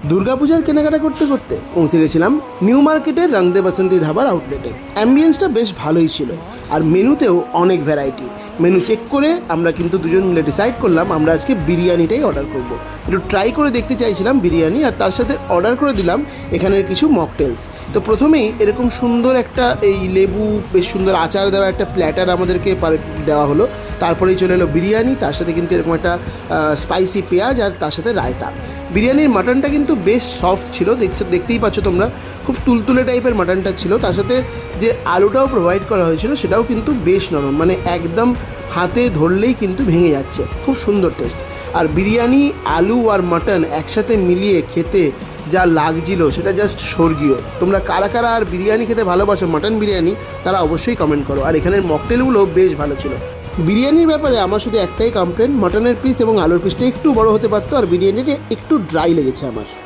দুর্গাপূজার কেনাকাটা করতে করতে পৌঁছে গেছিলাম নিউ মার্কেটের রংদে বাসন্তী ধাবার আউটলেটে। অ্যাম্বিয়েন্সটা বেশ ভালোই ছিল, আর মেনুতেও অনেক ভ্যারাইটি। মেনু চেক করে আমরা কিন্তু দুজন মিলে ডিসাইড করলাম আমরা আজকে বিরিয়ানিটাই অর্ডার করব। একটু ট্রাই করে দেখতে চাইছিলাম বিরিয়ানি, আর তার সাথে অর্ডার করে দিলাম এখানের কিছু মকটেলস। তো প্রথমেই এরকম সুন্দর একটা এই লেবু বেশ সুন্দর আচার দেওয়া একটা প্ল্যাটার আমাদেরকে দেওয়া হলো। তারপরেই চলে এলো বিরিয়ানি, তার সাথে কিন্তু এরকম একটা স্পাইসি পেঁয়াজ, আর তার সাথে রায়তা। বিরিয়ানির মাটনটা কিন্তু বেশ সফট ছিল, দেখতেই পাচ্ছ তোমরা, খুব তুলতুলে টাইপের মাটনটা ছিল। তার সাথে যে আলুটাও প্রোভাইড করা হয়েছিল সেটাও কিন্তু বেশ নরম, মানে একদম হাতে ধরলেই কিন্তু ভেঙে যাচ্ছে, খুব সুন্দর টেস্ট। আর বিরিয়ানি, আলু আর মাটন একসাথে মিলিয়ে খেতে যা লাগছিল সেটা জাস্ট স্বর্গীয়। তোমরা কারা কারা আর বিরিয়ানি খেতে ভালোবাসো, মাটন বিরিয়ানি, তারা অবশ্যই কমেন্ট করো। আর এখানের মকটেলগুলো বেশ ভালো ছিল। বিরিয়ানির ব্যাপারে আমার শুধু একটাই কমপ্লেন, মাটনের পিস এবং আলুর পিসটা একটু বড় হতে পারতো, আর বিরিয়ানিটা একটু ড্রাই লেগেছে আমার।